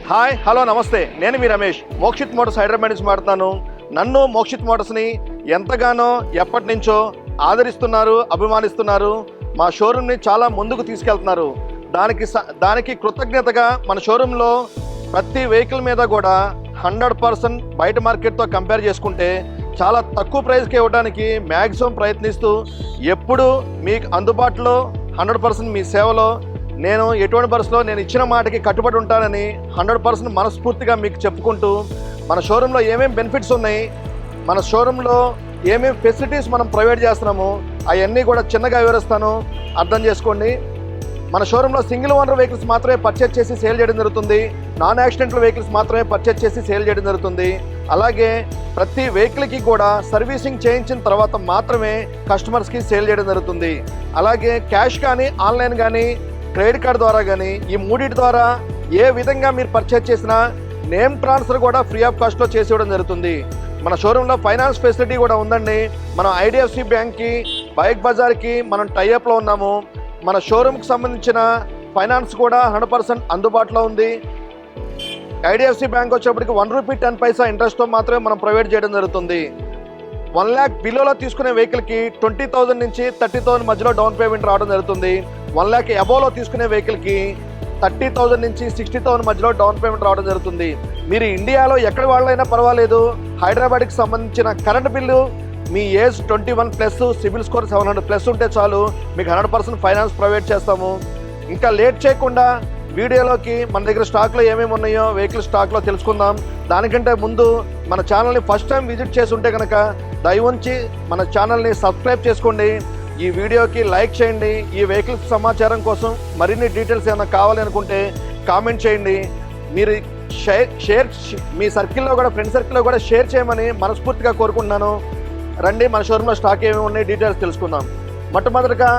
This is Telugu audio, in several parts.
హాయ్ హలో నమస్తే, నేను మీ రమేష్. మోక్షిత్ మోటార్స్ హైదరాబాద్ నుంచి మాట్లాడుతున్నాను. నన్ను మోక్షిత్ మోటార్స్ని ఎంతగానో ఎప్పటి నుంచో ఆదరిస్తున్నారు, అభిమానిస్తున్నారు. మా షోరూమ్ని చాలా ముందుకు తీసుకెళ్తున్నారు. దానికి కృతజ్ఞతగా మన షోరూంలో ప్రతి వెహికల్ మీద కూడా 100% బయట మార్కెట్తో కంపేర్ చేసుకుంటే చాలా తక్కువ ప్రైస్కి ఇవ్వడానికి మ్యాక్సిమం ప్రయత్నిస్తూ ఎప్పుడు మీకు అందుబాటులో 100% మీ సేవలో నేను ఎటువంటి పరిస్థితిలో నేను ఇచ్చిన మాటకి కట్టుబడి ఉంటానని 100% మనస్ఫూర్తిగా మీకు చెప్పుకుంటూ మన షోరూంలో ఏమేమి బెనిఫిట్స్ ఉన్నాయి, మన షోరూంలో ఏమేమి ఫెసిలిటీస్ మనం ప్రొవైడ్ చేస్తున్నామో అవన్నీ కూడా చిన్నగా వివరిస్తాను, అర్థం చేసుకోండి. మన షోరూంలో సింగిల్ ఓనర్ వెహికల్స్ మాత్రమే పర్చేజ్ చేసి సేల్ చేయడం జరుగుతుంది. నాన్ యాక్సిడెంటల్ వెహికల్స్ మాత్రమే పర్చేజ్ చేసి సేల్ చేయడం జరుగుతుంది. అలాగే ప్రతి వెహికల్కి కూడా సర్వీసింగ్ చేయించిన తర్వాత మాత్రమే కస్టమర్స్కి సేల్ చేయడం జరుగుతుంది. అలాగే క్యాష్ కానీ ఆన్లైన్ కానీ క్రెడిట్ కార్డు ద్వారా కానీ ఈ మూడింటి ద్వారా ఏ విధంగా మీరు పర్చేజ్ చేసినా నేమ్ ట్రాన్స్ఫర్ కూడా ఫ్రీ ఆఫ్ కాస్ట్లో చేసి ఇవ్వడం జరుగుతుంది. మన షోరూంలో ఫైనాన్స్ ఫెసిలిటీ కూడా ఉందండి. మనం ఐడిఎఫ్సి బ్యాంక్కి, బైక్ బజార్కి మనం టైఅప్లో ఉన్నాము. మన షోరూమ్కి సంబంధించిన ఫైనాన్స్ కూడా 100% అందుబాటులో ఉంది. ఐడిఎఫ్సి బ్యాంక్ వచ్చేప్పటికి ₹1.10 ఇంట్రెస్ట్తో మాత్రమే మనం ప్రొవైడ్ చేయడం జరుగుతుంది. 1 lakh బిలోలో తీసుకునే వెహికల్కి 20,000 నుంచి 30,000 మధ్యలో డౌన్ పేమెంట్ రావడం జరుగుతుంది. 1 lakh అబోవ్లో తీసుకునే వెహికల్కి 30,000 నుంచి 60,000 మధ్యలో డౌన్ పేమెంట్ రావడం జరుగుతుంది. మీరు ఇండియాలో ఎక్కడి వాళ్ళైనా పర్వాలేదు, హైదరాబాద్కి సంబంధించిన కరెంట్ బిల్లు మీ ఏజ్ 21+, సిబిల్ స్కోర్ 700+ ఉంటే చాలు, మీకు 100% ఫైనాన్స్ ప్రొవైడ్ చేస్తాము. ఇంకా లేట్ చేయకుండా వీడియోలోకి మన దగ్గర స్టాక్లో ఏమేమి ఉన్నాయో వెహికల్ స్టాక్లో తెలుసుకుందాం. దానికంటే ముందు మన ఛానల్ని ఫస్ట్ టైం విజిట్ చేసి ఉంటే కనుక దయవుంచి మన ఛానల్ని సబ్స్క్రైబ్ చేసుకోండి. ఈ వీడియోకి లైక్ చేయండి. ఈ వెహికల్ సమాచారం కోసం మరిన్ని డీటెయిల్స్ ఏమైనా కావాలి అనుకుంటే కామెంట్ చేయండి. మీరు షేర్ మీ సర్కిల్లో కూడా, ఫ్రెండ్ సర్కిల్లో కూడా షేర్ చేయమని మనస్ఫూర్తిగా కోరుకుంటున్నాను. రండి మన షోరూంలో స్టాక్ ఏమేమి ఉన్నాయి డీటెయిల్స్ తెలుసుకుందాం. మొట్టమొదటిగా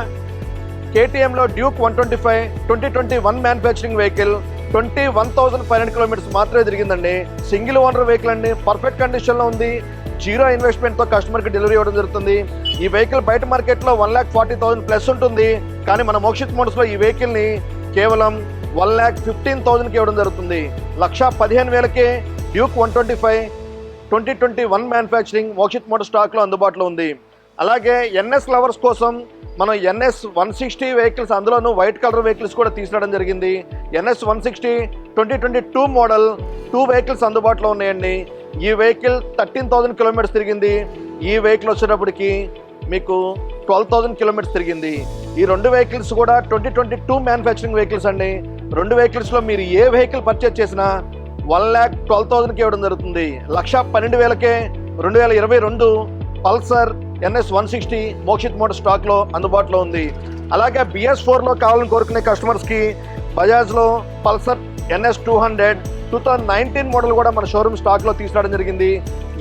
కేటీఎంలో డ్యూక్ 125 2021 మ్యానుఫ్యాక్చరింగ్ వెహికల్ 21,500 కిలోమీటర్స్ మాత్రమే తిరిగిందండి. సింగిల్ ఓనర్ వెహికల్ అండి, పర్ఫెక్ట్ కండిషన్లో ఉంది. 0 ఇన్వెస్ట్మెంట్తో కస్టమర్కి డెలివరీ ఇవ్వడం జరుగుతుంది. ఈ వెహికల్ బయట మార్కెట్లో 1,40,000+ ఉంటుంది. కానీ మన మోక్షిత్ మోటార్స్లో ఈ వెహికల్ని కేవలం 1,15,000కి ఇవ్వడం జరుగుతుంది. 1,15,000కే డ్యూక్ 125 2021 మ్యానుఫ్యాక్చరింగ్ మోక్షిత్ మోటార్ స్టాక్లో అందుబాటులో ఉంది. అలాగే ఎన్ఎస్ లవర్స్ కోసం మనం NS 160 వెహికల్స్, అందులోనూ వైట్ కలర్ వెహికల్స్ కూడా తీసుకురావడం జరిగింది. NS 160 2022 మోడల్ 2 వెహికల్స్ అందుబాటులో ఉన్నాయండి. ఈ వెహికల్ 13,000 కిలోమీటర్స్ తిరిగింది. ఈ వెహికల్ వచ్చేటప్పటికి మీకు 12,000 కిలోమీటర్స్ తిరిగింది. ఈ 2 వెహికల్స్ కూడా 2022 మ్యానుఫ్యాక్చరింగ్ వెహికల్స్ అండి. 2 వెహికల్స్లో మీరు ఏ వెహికల్ పర్చేజ్ చేసినా 1,12,000కి ఇవ్వడం జరుగుతుంది. 1,12,000కే 2022 పల్సర్ NS 160 మోక్షిత్ మోటార్ స్టాక్లో అందుబాటులో ఉంది. అలాగే BS4లో కావాలని కోరుకునే కస్టమర్స్కి బజాజ్లో పల్సర్ NS 200 2019 మోడల్ కూడా మన షోరూమ్ స్టాక్లో తీసుకురావడం జరిగింది.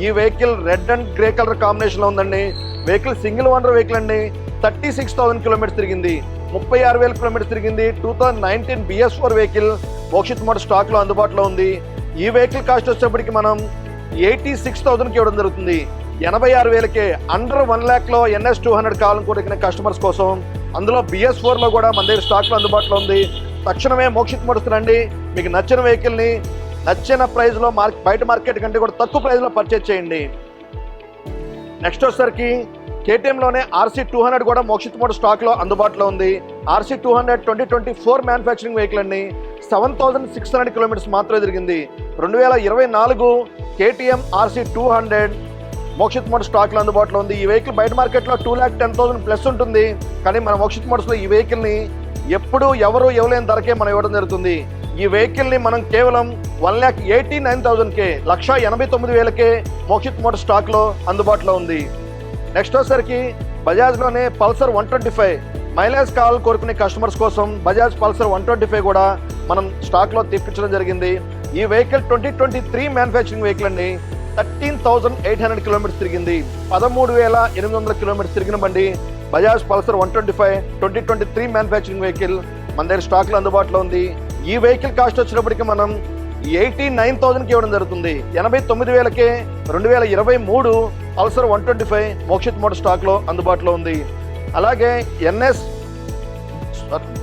ఈ vehicle red and grey colour కాంబినేషన్లో ఉందండి. వెహికల్ సింగిల్ ఓనర్ వెహికల్ అండి. 36,000 కిలోమీటర్స్ తిరిగింది. 36,000 కిలోమీటర్స్ తిరిగింది. 2019 BS4 వెహికల్ మోక్షిత్ మోటార్ స్టాక్లో అందుబాటులో ఉంది. ఈ వెహికల్ కాస్ట్ వచ్చేప్పటికి మనం 86,000కి ఇవ్వడం జరుగుతుంది. 86,000కే అండర్ 1 lakhలో NS 200 కావాలని కోరుకునే కస్టమర్స్ కోసం, అందులో BS4లో కూడా మన దగ్గర స్టాక్లో అందుబాటులో ఉంది. తక్షణమే మోక్షిత్ మోటార్స్ రండి. మీకు నచ్చిన వెహికల్ని నచ్చిన ప్రైస్లో బయట మార్కెట్ కంటే కూడా తక్కువ ప్రైస్లో పర్చేజ్ చేయండి. నెక్స్ట్ వచ్చేసరికి KTMలోనే RC 200 కూడా మోక్షిత్ మోటార్ స్టాక్లో అందుబాటులో ఉంది. RC 200 2024 మ్యానుఫ్యాక్చరింగ్ వెహికల్ అండి. 7,600 కిలోమీటర్స్ మాత్రమే తిరిగింది. 2024 KTM RC 200 మోక్షిత్ మోటార్ స్టాక్లో అందుబాటులో ఉంది. ఈ వెహికల్ బయట మార్కెట్లో 2,10,000+ ఉంటుంది. కానీ మన మోక్షిత్ మోటార్స్లో ఈ వెహికల్ని ఎప్పుడు ఎవరు ఇవ్వలేని ధరకే మనం ఇవ్వడం జరుగుతుంది. ఈ వెహికల్ని మనం కేవలం 1,89,000కే 1,89,000కే మోక్షిత్ మోటార్ స్టాక్లో అందుబాటులో ఉంది. నెక్స్ట్ వచ్చేసరికి బజాజ్లోనే పల్సర్ 125 మైలేజ్ కావాలని కోరుకునే కస్టమర్స్ కోసం బజాజ్ పల్సర్ 125 కూడా మనం స్టాక్లో తెప్పించడం జరిగింది. ఈ వెహికల్ 2023 మ్యానుఫ్యాక్చరింగ్ వెహికల్ అండి. 13,800 కిలోమీటర్స్ తిరిగింది. 13,800 కిలోమీటర్స్ తిరిగిన బండి బజాజ్ పల్సర్ 125 2023 మ్యానుఫ్యాక్చరింగ్ వెహికల్ మన దగ్గర స్టాక్లో అందుబాటులో ఉంది. ఈ వెహికల్ కాస్ట్ వచ్చినప్పటికీ మనం 89,000కి ఇవ్వడం జరుగుతుంది. 89,000కే 2023 పల్సర్ 125 మోక్షిత్ మోటార్ స్టాక్లో అందుబాటులో ఉంది. అలాగే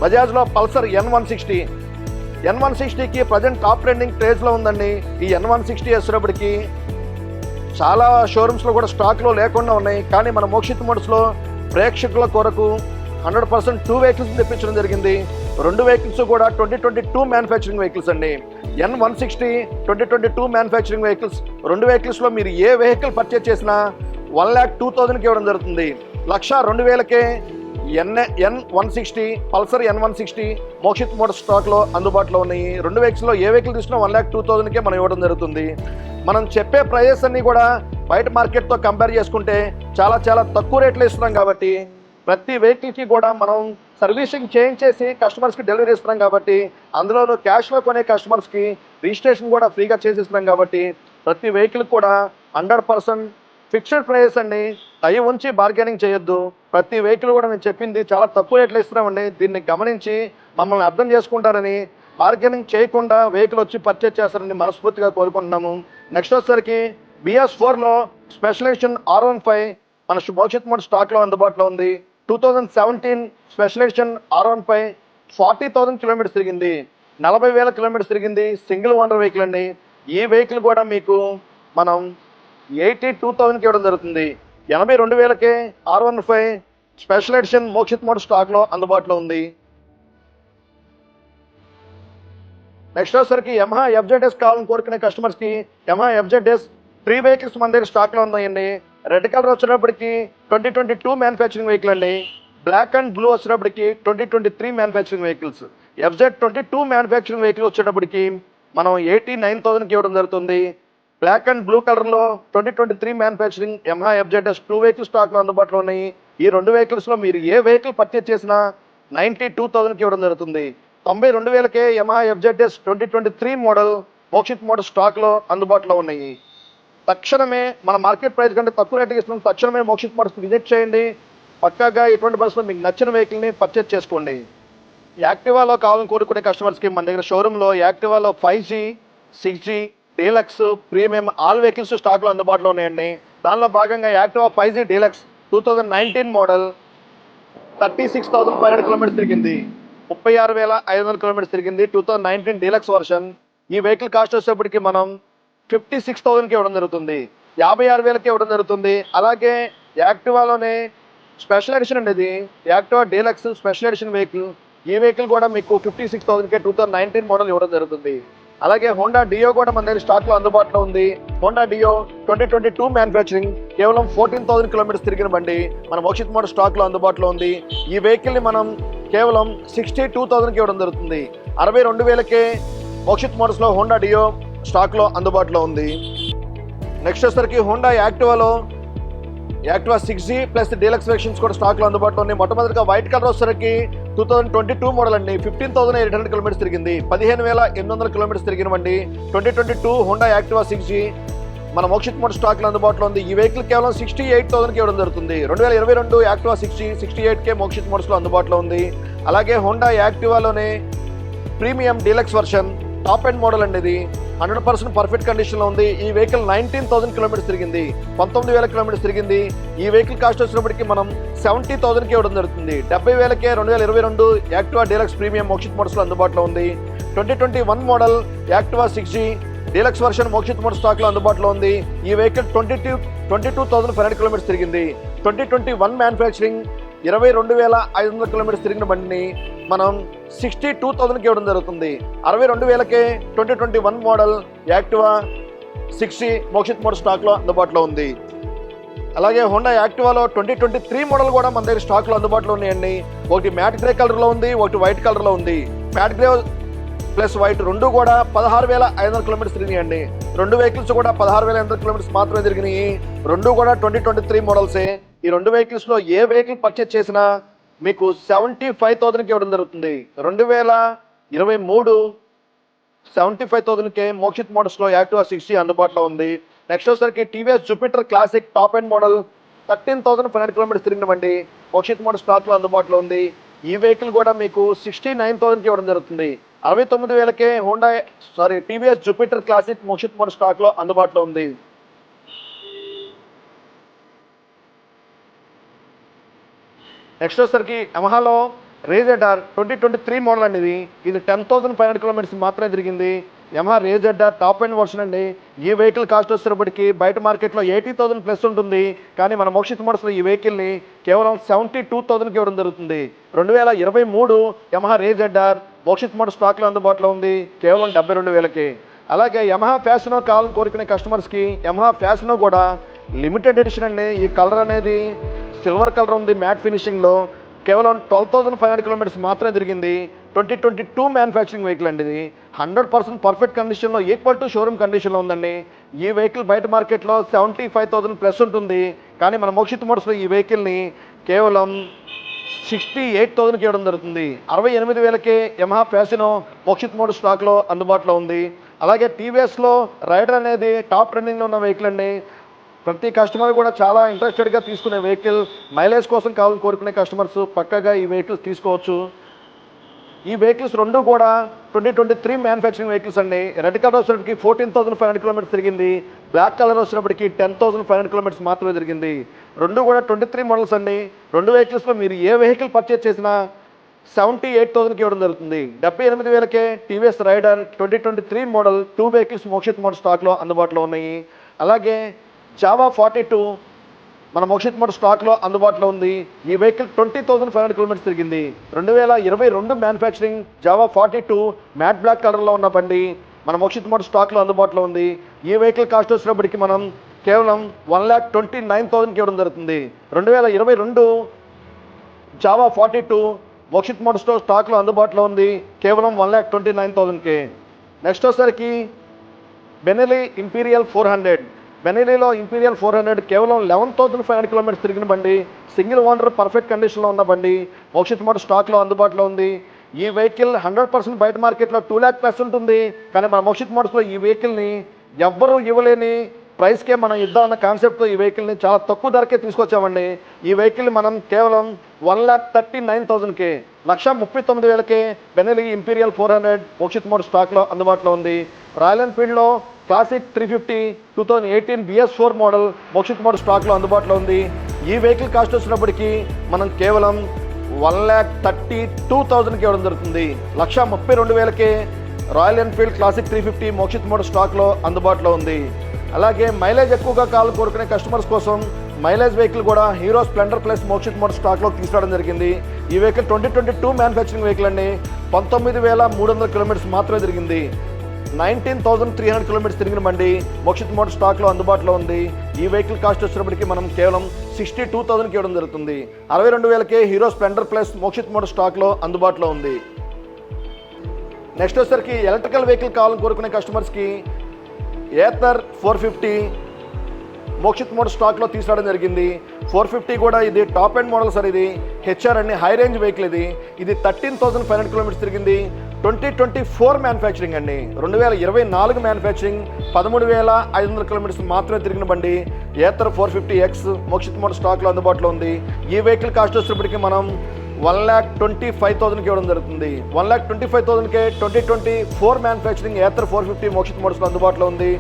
బజాజ్లో పల్సర్ N160 N160కి ప్రజెంట్ టాప్ ట్రెండింగ్ ట్రేడ్స్లో ఉందండి. ఈ N160 వచ్చేటప్పటికి చాలా షోరూమ్స్లో కూడా స్టాక్లో లేకుండా ఉన్నాయి. కానీ మన మోక్షిత్ మోటార్స్లో ప్రేక్షకుల కొరకు 100% 2 వెహికల్స్ తెప్పించడం జరిగింది. 2 వెహికల్స్ కూడా 2022 మ్యానుఫ్యాక్చరింగ్ వెహికల్స్ అండి. N160 2022 manufacturing vehicles. 2 వెహికల్స్లో మీరు ఏ వెహికల్ పర్చేజ్ చేసినా 1,02,000కి ఇవ్వడం జరుగుతుంది. 1,02,000కే N160 Pulsar N160 Mokshith Motors స్టాక్లో అందుబాటులో ఉన్నాయి. 2 వెహికల్స్లో ఏ వెహికల్ తీసుకున్నా 1,02,000కే మనం ఇవ్వడం జరుగుతుంది. మనం చెప్పే ప్రైజెస్ అన్నీ కూడా బయట మార్కెట్తో కంపేర్ చేసుకుంటే చాలా చాలా తక్కువ రేట్లో ఇస్తున్నాం కాబట్టి ప్రతి వెహికల్కి కూడా మనం సర్వీసింగ్ చేయించేసి కస్టమర్స్కి డెలివరీ ఇస్తున్నాం కాబట్టి అందులోనూ క్యాష్లో కొనే కస్టమర్స్కి రిజిస్ట్రేషన్ కూడా ఫ్రీగా చేసిస్తున్నాం కాబట్టి ప్రతి వెహికల్ కూడా 100% ఫిక్స్డ్ ప్రైస్ అండి. అవి ఉంచి బార్గెనింగ్ చేయొద్దు. ప్రతి వెహికల్ కూడా నేను చెప్పింది చాలా తక్కువ రేట్లో ఇస్తున్నామండి. దీన్ని గమనించి మమ్మల్ని అర్థం చేసుకుంటారని బార్గెనింగ్ చేయకుండా వెహికల్ వచ్చి పర్చేజ్ చేస్తారని మనస్ఫూర్తిగా కోరుకుంటున్నాము. నెక్స్ట్ వచ్చేసరికి BS4లో స్పెషల్ ఎడిషన్ R15 మన మోక్షిత్ మోటార్స్ స్టాక్లో అందుబాటులో ఉంది. 2017 స్పెషల్ ఎడిషన్ R15 40,000 కిలోమీటర్స్ తిరిగింది. 40,000 కిలోమీటర్స్ తిరిగింది. సింగిల్ ఓనర్ వెహికల్ అండి. ఈ వెహికల్ కూడా మీకు మనం 82,000కి ఇవ్వడం జరుగుతుంది. 82,000కే R15 special edition Mokshith Motors స్టాక్లో అందుబాటులో ఉంది. నెక్స్ట్ వచ్చేసరికి Yamaha FZS కావాలని కోరుకునే కస్టమర్స్కి Yamaha FZS 3 వెహికల్స్ మన దగ్గర స్టాక్లో ఉన్నాయండి. రెడ్ కలర్ వచ్చేటప్పటికి 2022 మ్యానుఫ్యాక్చరింగ్ వెహికల్ అండి. బ్లాక్ అండ్ బ్లూ వచ్చేటప్పటికి 2023 manufacturing vehicles. FZ22 manufacturing vehicle వచ్చేటప్పటికి మనం 89,000కి ఇవ్వడం జరుగుతుంది. బ్లాక్ అండ్ బ్లూ కలర్లో 2023 మ్యానుఫ్యాక్చరింగ్ Yamaha FZS 2 వెహికల్ స్టాక్లో అందుబాటులో ఉన్నాయి. ఈ 2 వెహికల్స్లో మీరు ఏ వెహికల్ పర్చేజ్ చేసినా 92,000కి ఇవ్వడం జరుగుతుంది. 92,000కే Yamaha FZS 2023 model Mokshith Motors స్టాక్లో అందుబాటులో ఉన్నాయి. తక్షణమే మన మార్కెట్ ప్రైస్ కంటే తక్కువ రేటుకి ఇస్తున్నాం. తక్షణమే మోక్షిత్ మోటార్స్ విజిట్ చేయండి. పక్కాగా ఎటువంటి బస్సులో మీకు నచ్చిన వెహికల్ని పర్చేజ్ చేసుకోండి. యాక్టివాలో కావాలని కోరుకునే కస్టమర్స్కి మన దగ్గర షోరూంలో యాక్టివాలో 5G 6G deluxe premium all vehicles స్టాక్లో అందుబాటులో ఉన్నాయండి. దానిలో భాగంగా Activa 5G deluxe 2019 model 36,500 kilometres తిరిగింది. 36,500 కిలోమీటర్స్ తిరిగింది. 2019 డీలక్స్ వర్షన్. ఈ వెహికల్ కాస్ట్ వచ్చేప్పటికి మనం 56,000కి ఇవ్వడం జరుగుతుంది. 56,000కి ఇవ్వడం జరుగుతుంది. అలాగే యాక్టివాలోనే స్పెషల్ ఎడిషన్ అనేది Activa deluxe special edition vehicle. ఈ వెహికల్ కూడా మీకు 56,000కే 2019 మోడల్ ఇవ్వడం జరుగుతుంది. అలాగే హోండా డియో కూడా మన దగ్గర స్టాక్లో అందుబాటులో ఉంది. హోండా డియో 2022 మ్యానుఫ్యాక్చరింగ్ కేవలం 14,000 కిలోమీటర్స్ తిరిగిన బండి మన మోక్షిత్ మోటార్స్ స్టాక్లో అందుబాటులో ఉంది. ఈ వెహికల్ని మనం కేవలం 62,000కి ఇవ్వడం జరుగుతుంది. 62,000కే మోక్షిత్ మోటార్స్లో హోండా డియో స్టాక్లో అందుబాటులో ఉంది. నెక్స్ట్ వచ్చేసరికి హోండా యాక్టివాలో Activa 6G plus deluxe versions కూడా స్టాక్లో అందుబాటులో ఉన్నాయి. మొట్టమొదటిగా వైట్ కలర్ వచ్చేసరికి 2022 మోడల్ అండి. 15,800 కిలోమీటర్స్ తిరిగింది. 15,800 కిలోమీటర్స్ తిరిగిన బండి 2022 హోండా యాక్టివా 6G మన మోక్షిత్ మోటార్స్ స్టాక్లో అందుబాటులో ఉంది. ఈ వెహికల్ కేవలం 68,000కి ఇవ్వడం జరుగుతుంది. 2022 యాక్టివా 6G 68K మోక్షిత్ మోటార్స్లో అందుబాటులో ఉంది. అలాగే హోండా యాక్టివాలోనే premium deluxe version top end model అండి. ఇది 100% పర్ఫెక్ట్ కండిషన్లో ఉంది. ఈ వెహికల్ 19,000 కిలోమీటర్స్ తిరిగింది. 19,000 కిలోమీటర్స్ తిరిగింది. ఈ వెహికల్ కాస్ట్ వచ్చినప్పటికీ మనం 70,000కి ఇవ్వడం జరుగుతుంది. 70,000కే 2022 యాక్టివా డీలక్స్ ప్రీమియం మోక్షిత్ మోటార్స్లో అందుబాటులో ఉంది. 2021 model Activa 6G deluxe version Mokshith Motors స్టాక్లో అందుబాటులో ఉంది. ఈ వెహికల్ 22,500 కిలోమీటర్స్ తిరిగింది. 2021 మ్యానుఫ్యాక్చరింగ్ 22,500 కిలోమీటర్స్ తిరిగిన బండిని మనం 62,000కి ఇవ్వడం జరుగుతుంది. 62,000కే 2021 model Activa 6G Mokshith Motors స్టాక్లో అందుబాటులో ఉంది. అలాగే హోండా యాక్టివాలో 2023 మోడల్ కూడా మన దగ్గర స్టాక్లో అందుబాటులో ఉన్నాయండి. ఒకటి మ్యాట్ గ్రే కలర్లో ఉంది, ఒకటి వైట్ కలర్లో ఉంది. మ్యాట్ గ్రే ప్లస్ వైట్ రెండు కూడా 16,500 కిలోమీటర్స్ తిరిగినాయండి. 2 వెహికల్స్ కూడా 16,500 కిలోమీటర్స్ మాత్రమే తిరిగినాయి. రెండు కూడా 2023 మోడల్సే. ఈ 2 వెహికల్స్లో ఏ వెహికల్ పర్చేజ్ చేసినా మీకు 75,000కి ఇవ్వడం జరుగుతుంది. 2023 75,000కే మోక్షిత్ మోటార్స్లో యాక్టివా 6G అందుబాటులో ఉంది. నెక్స్ట్ వచ్చేసరికి TVS Jupiter classic top end model 13,500 kilometres తిరిగిన బండి మోక్షిత్ మోటార్స్ స్టాక్లో అందుబాటులో ఉంది. ఈ వెహికల్ కూడా మీకు 69,000కి ఇవ్వడం జరుగుతుంది. 69,000కే TVS Jupiter Classic Mokshith Motors స్టాక్లో అందుబాటులో ఉంది. నెక్స్ట్ వచ్చేసరికి యమహాలో రేజెడ్ఆర్ 2023 మోడల్ అండి ఇది 10,500 కిలోమీటర్స్ మాత్రమే తిరిగింది. యమహా రేజెడ్ఆర్ టాప్ ఎండ్ వర్షన్ అండి. ఈ వెహికల్ కాస్ట్ వచ్చేటప్పటికి బయట మార్కెట్లో 80,000 ప్లస్ ఉంటుంది. కానీ మన మోక్షిత్ మోటార్స్లో ఈ వెహికల్ని కేవలం 72,000కి ఇవ్వడం జరుగుతుంది. 2023 యమహా రేజెడ్ఆర్ మోక్షిత్ మోటార్స్ స్టాక్లో అందుబాటులో ఉంది కేవలం 72,000కి. అలాగే యమహా ఫ్యాషనో కావాలని కోరుకునే కస్టమర్స్కి యమహా ఫ్యాషనో కూడా లిమిటెడ్ ఎడిషన్ అండి. ఈ కలర్ అనేది సిల్వర్ కలర్ ఉంది మ్యాట్ ఫినిషింగ్లో. కేవలం 12,500 కిలోమీటర్స్ మాత్రమే తిరిగింది. 2022 మ్యానుఫ్యాక్చరింగ్ వెహికల్ అండి ఇది. 100% పర్ఫెక్ట్ కండిషన్లో ఈక్వల్ టు షోరూమ్ కండిషన్లో ఉందండి. ఈ వెహికల్ బయట మార్కెట్లో 75,000 ప్లస్ ఉంటుంది. కానీ మన మోక్షిత్ మోటార్స్లో ఈ వెహికల్ని కేవలం 68,000కి ఇవ్వడం జరుగుతుంది. 68,000కే యమహా ఫ్యాషనో మోక్షిత్ మోటార్స్ స్టాక్లో అందుబాటులో ఉంది. అలాగే టీవీఎస్లో రైడర్ అనేది టాప్ ట్రెండింగ్లో ఉన్న వెహికల్ అండి. ప్రతి కస్టమర్ కూడా చాలా ఇంట్రెస్టెడ్గా తీసుకునే వెహికల్. మైలేజ్ కోసం కావాలని కోరుకునే కస్టమర్స్ పక్కగా ఈ వెహికల్స్ తీసుకోవచ్చు. ఈ వెహికల్స్ రెండు కూడా 2023 మ్యానుఫ్యాక్చరింగ్ వెహికల్స్ అండి. రెడ్ కలర్ వచ్చినప్పటికి 14,500 కిలోమీటర్స్ తిరిగింది. బ్లాక్ కలర్ వచ్చినప్పటికి 10,500 కిలోమీటర్స్ మాత్రమే తిరిగింది. రెండు కూడా 23 మోడల్స్ అండి. రెండు వెహికల్స్లో మీరు ఏ వెహికల్ పర్చేజ్ చేసినా 78,000కి ఇవ్వడం జరుగుతుంది. 78,000కే TVS Raider 2023 model 2 vehicles Mokshith Motors స్టాక్లో అందుబాటులో ఉన్నాయి. అలాగే జావా 42 మన మోక్షిత్ మోటార్స్ స్టాక్లో అందుబాటులో ఉంది. ఈ వెహికల్ 20,500 కిలోమీటర్స్ తిరిగింది. 2022 మ్యానుఫ్యాక్చరింగ్ జావా 42 మ్యాట్ బ్లాక్ కలర్లో ఉన్న బండి మన మోక్షిత్ మోటార్స్ స్టాక్లో అందుబాటులో ఉంది. ఈ వెహికల్ కాస్ట్ వచ్చినప్పటికి మనం కేవలం 1,29,000కి ఇవ్వడం జరుగుతుంది. 2022 జావా 42 మోక్షిత్ మోటార్స్ స్టాక్లో అందుబాటులో ఉంది కేవలం 1,29,000కే. నెక్స్ట్ వచ్చేసరికి బెనెలీ ఇంపీరియల్ 400. బెనెలీలో ఇంపీరియల్ 400 కేవలం 11,500 కిలోమీటర్స్ తిరిగిన బండి. సింగిల్ ఓనర్ పర్ఫెక్ట్ కండిషన్లో ఉన్న బండి మోక్షిత్ మోటార్స్ స్టాక్లో అందుబాటులో ఉంది. ఈ వెహికల్ 100% బయట మార్కెట్లో 2 lakh ప్లస్ ఉంటుంది. కానీ మన మోక్షిత్ మోటార్స్లో ఈ వెహికల్ని ఎవ్వరూ ఇవ్వలేని ప్రైస్కే మనం ఇద్దామన్న కాన్సెప్ట్తో ఈ వెహికల్ని చాలా తక్కువ ధరకే తీసుకొచ్చామండి. ఈ వెహికల్ని మనం కేవలం 1,39,000కే 1,39,000కే బెనెలీ ఇంపీరియల్ 400 మోక్షిత్ మోటార్స్ స్టాక్లో అందుబాటులో ఉంది. రాయల్ ఎన్ఫీల్డ్లో Classic 350 2018 BS4 model Mokshith Motors స్టాక్లో అందుబాటులో ఉంది. ఈ వెహికల్ కాస్ట్ వచ్చినప్పటికీ మనం కేవలం 1,32,000కి ఇవ్వడం జరుగుతుంది. 1,32,000కే Royal Enfield Classic 350 Mokshith Motors స్టాక్లో అందుబాటులో ఉంది. అలాగే మైలేజ్ ఎక్కువగా కావాలని కోరుకునే కస్టమర్స్ కోసం మైలేజ్ వెహికల్ కూడా hero Splendor plus Mokshith Motors స్టాక్లో తీసుకురావడం జరిగింది. ఈ వెహికల్ 2022 మ్యానుఫ్యాక్చరింగ్ వెహికల్ అండి. 19,300 కిలోమీటర్స్ మాత్రమే తిరిగింది. 19,300 కిలోమీటర్స్ తిరిగిన బండి మోక్షిత్ మోటార్స్ స్టాక్లో అందుబాటులో ఉంది. ఈ వెహికల్ కాస్ట్ వచ్చినప్పటికీ మనం కేవలం 62,000కి ఇవ్వడం జరుగుతుంది. 62,000కే Hero Splendor plus Mokshith Motors స్టాక్లో అందుబాటులో ఉంది. నెక్స్ట్ వచ్చేసరికి ఎలక్ట్రికల్ వెహికల్ కావాలని కోరుకునే కస్టమర్స్కి ఏథర్ 450 మోక్షిత్ మోటార్స్ స్టాక్లో తీసుకురావడం జరిగింది. 450 కూడా ఇది టాప్ ఎండ్ మోడల్ సార్. ఇది హెచ్ఆర్ అండి, హై రేంజ్ వెహికల్. ఇది 13,500 కిలోమీటర్స్ తిరిగింది. 2024 మ్యానుఫ్యాక్చరింగ్ అండి. 2024 మ్యానుఫ్యాక్చరింగ్ 13,500 కిలోమీటర్స్ మాత్రమే తిరిగిన బండి ఏథర్ 450X మోక్షిత్ మోటార్స్ స్టాక్లో అందుబాటులో ఉంది. ఈ వెహికల్ కాస్ట్ వచ్చేటప్పటికి మనం 1,25,000కి ఇవ్వడం జరుగుతుంది. 1,25,000కే 2024 మ్యానుఫ్యాక్చరింగ్ ఏథర్ 450 మోక్షిత్ మోటార్స్లో అందుబాటులో ఉంది.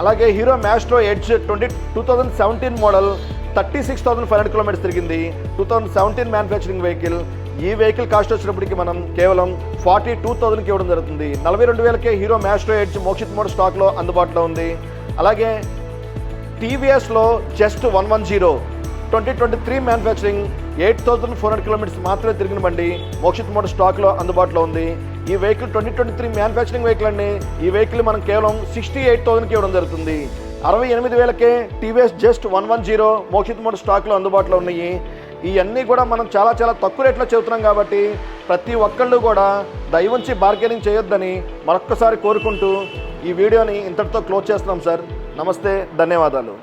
అలాగే Hero Maestro Edge 2017 model 36,500 kilometres తిరిగింది. 2017 మ్యానుఫ్యాక్చరింగ్ వెహికల్. ఈ వెహికల్ కాస్ట్ వచ్చినప్పటికి మనం కేవలం 42,000కి ఇవ్వడం జరుగుతుంది. 42,000కే Hero Maestro Edge Mokshith Motors స్టాక్లో అందుబాటులో ఉంది. అలాగే టీవీఎస్లో జస్ట్ 110 2023 మ్యానుఫ్యాక్చరింగ్ 8,400 కిలోమీటర్స్ మాత్రమే తిరిగిన బండి మోక్షిత్ మోటార్స్ స్టాక్లో అందుబాటులో ఉంది. ఈ వెహికల్ 2023 మ్యానుఫ్యాక్చరింగ్ వెహికల్ అండి. ఈ వెహికల్ మనం కేవలం 68,000కి ఇవ్వడం జరుగుతుంది. 68,000కే టీవీఎస్ జస్ట్ 110 మోక్షిత్ మోటార్స్ స్టాక్లో అందుబాటులో ఉన్నాయి. ఇవన్నీ కూడా మనం చాలా చాలా తక్కువ రేట్లో చెబుతున్నాం కాబట్టి ప్రతి ఒక్కళ్ళు కూడా దయవుంచి బార్గెనింగ్ చేయొద్దని మరొక్కసారి కోరుకుంటూ ఈ వీడియోని ఇంతటితో క్లోజ్ చేస్తున్నాం సార్. నమస్తే, ధన్యవాదాలు.